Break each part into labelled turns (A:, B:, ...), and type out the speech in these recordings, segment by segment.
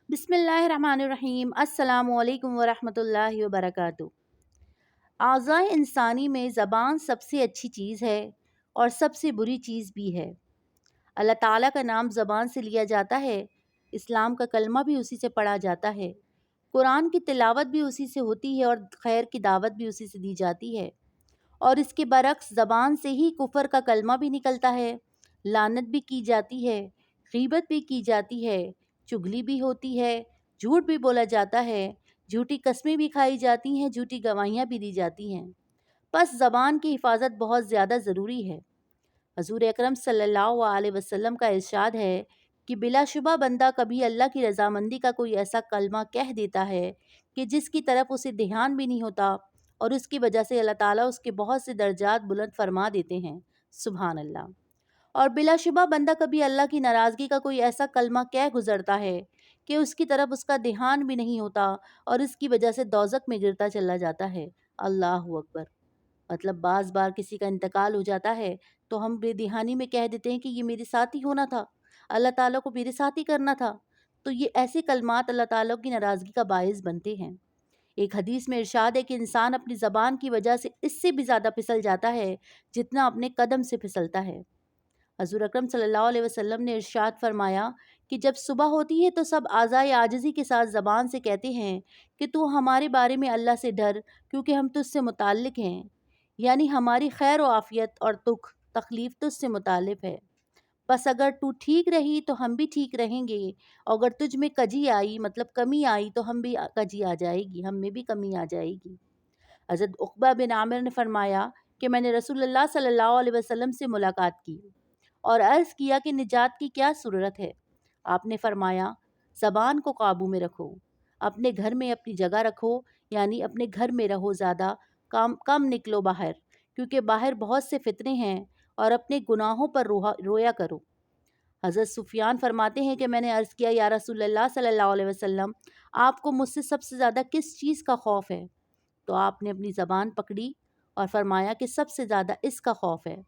A: بسم اللہ الرحمن الرحیم السلام علیکم ورحمۃ اللہ وبرکاتہ۔ اعضائے انسانی میں زبان سب سے اچھی چیز ہے اور سب سے بری چیز بھی ہے۔ اللہ تعالیٰ کا نام زبان سے لیا جاتا ہے، اسلام کا کلمہ بھی اسی سے پڑھا جاتا ہے، قرآن کی تلاوت بھی اسی سے ہوتی ہے اور خیر کی دعوت بھی اسی سے دی جاتی ہے، اور اس کے برعکس زبان سے ہی کفر کا کلمہ بھی نکلتا ہے، لعنت بھی کی جاتی ہے، غیبت بھی کی جاتی ہے، چغلی بھی ہوتی ہے، جھوٹ بھی بولا جاتا ہے، جھوٹی قسمیں بھی کھائی جاتی ہیں، جھوٹی گواہیاں بھی دی جاتی ہیں۔ پس زبان کی حفاظت بہت زیادہ ضروری ہے۔ حضور اکرم صلی اللہ علیہ وسلم کا ارشاد ہے کہ بلا شبہ بندہ کبھی اللہ کی رضامندی کا کوئی ایسا کلمہ کہہ دیتا ہے کہ جس کی طرف اسے دھیان بھی نہیں ہوتا، اور اس کی وجہ سے اللہ تعالیٰ اس کے بہت سے درجات بلند فرما دیتے ہیں، سبحان اللہ۔ اور بلا شبہ بندہ کبھی اللہ کی ناراضگی کا کوئی ایسا کلمہ کہہ گزرتا ہے کہ اس کی طرف اس کا دھیان بھی نہیں ہوتا، اور اس کی وجہ سے دوزخ میں گرتا چلا جاتا ہے، اللہ اکبر۔ مطلب بعض بار کسی کا انتقال ہو جاتا ہے تو ہم بے دہانی میں کہہ دیتے ہیں کہ یہ میرے ساتھ ہی ہونا تھا، اللہ تعالیٰ کو میرے ساتھ ہی کرنا تھا، تو یہ ایسے کلمات اللہ تعالیٰ کی ناراضگی کا باعث بنتے ہیں۔ ایک حدیث میں ارشاد ہے کہ انسان اپنی زبان کی وجہ سے اس سے بھی زیادہ پھسل جاتا ہے جتنا اپنے قدم سے پھسلتا ہے۔ حضور اکرم صلی اللہ علیہ وسلم نے ارشاد فرمایا کہ جب صبح ہوتی ہے تو سب اعضائے عاجزی کے ساتھ زبان سے کہتے ہیں کہ تو ہمارے بارے میں اللہ سے ڈر، کیونکہ ہم تجھ سے متعلق ہیں، یعنی ہماری خیر و عافیت اور تکلیف تجھ سے متعلق ہے، بس اگر تو ٹھیک رہی تو ہم بھی ٹھیک رہیں گے، اور اگر تجھ میں کجی آئی مطلب کمی آئی تو ہم بھی کجی آ جائے گی، ہم میں بھی کمی آ جائے گی۔ حضرت عقبہ بن عامر نے فرمایا کہ میں نے رسول اللہ صلی اللہ علیہ وسلم سے ملاقات کی اور عرض کیا کہ نجات کی کیا صورت ہے؟ آپ نے فرمایا، زبان کو قابو میں رکھو، اپنے گھر میں اپنی جگہ رکھو، یعنی اپنے گھر میں رہو، زیادہ کم نکلو باہر، کیونکہ باہر بہت سے فتنے ہیں، اور اپنے گناہوں پر رویا کرو۔ حضرت سفیان فرماتے ہیں کہ میں نے عرض کیا، یا رسول اللہ صلی اللہ علیہ وسلم، آپ کو مجھ سے سب سے زیادہ کس چیز کا خوف ہے؟ تو آپ نے اپنی زبان پکڑی اور فرمایا کہ سب سے زیادہ اس کا خوف ہے۔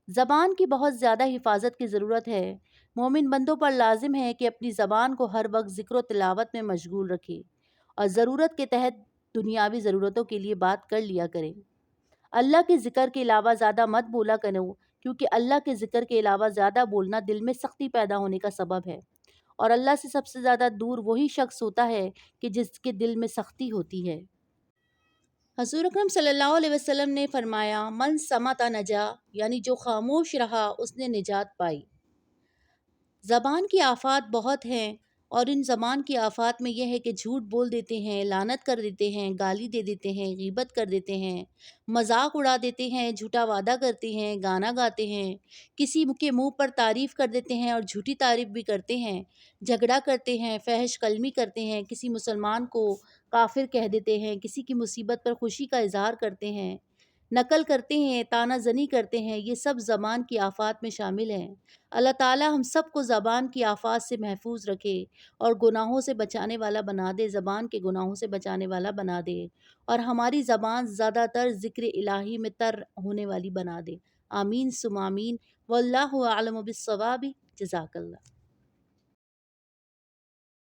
A: زبان کی بہت زیادہ حفاظت کی ضرورت ہے۔ مومن بندوں پر لازم ہے کہ اپنی زبان کو ہر وقت ذکر و تلاوت میں مشغول رکھے، اور ضرورت کے تحت دنیاوی ضرورتوں کے لیے بات کر لیا کرے۔ اللہ کے ذکر کے علاوہ زیادہ مت بولا کرو، کیونکہ اللہ کے ذکر کے علاوہ زیادہ بولنا دل میں سختی پیدا ہونے کا سبب ہے، اور اللہ سے سب سے زیادہ دور وہی شخص ہوتا ہے کہ جس کے دل میں سختی ہوتی ہے۔ حضور اکرم صلی اللہ علیہ وسلم نے فرمایا، من سمت نجا، یعنی جو خاموش رہا اس نے نجات پائی۔ زبان کی آفات بہت ہیں، اور ان زبان کی آفات میں یہ ہے کہ جھوٹ بول دیتے ہیں، لعنت کر دیتے ہیں، گالی دے دیتے ہیں، غیبت کر دیتے ہیں، مذاق اڑا دیتے ہیں، جھوٹا وعدہ کرتے ہیں، گانا گاتے ہیں، کسی کے منہ پر تعریف کر دیتے ہیں اور جھوٹی تعریف بھی کرتے ہیں، جھگڑا کرتے ہیں، فحش کلمی کرتے ہیں، کسی مسلمان کو کافر کہہ دیتے ہیں، کسی کی مصیبت پر خوشی کا اظہار کرتے ہیں، نقل کرتے ہیں، طعنہ زنی کرتے ہیں، یہ سب زبان کی آفات میں شامل ہیں۔ اللہ تعالی ہم سب کو زبان کی آفات سے محفوظ رکھے اور گناہوں سے بچانے والا بنا دے، زبان کے گناہوں سے بچانے والا بنا دے، اور ہماری زبان زیادہ تر ذکر الہی میں تر ہونے والی بنا دے۔ آمین ثم آمین، واللہ اعلم بالصواب۔ جزاک اللہ۔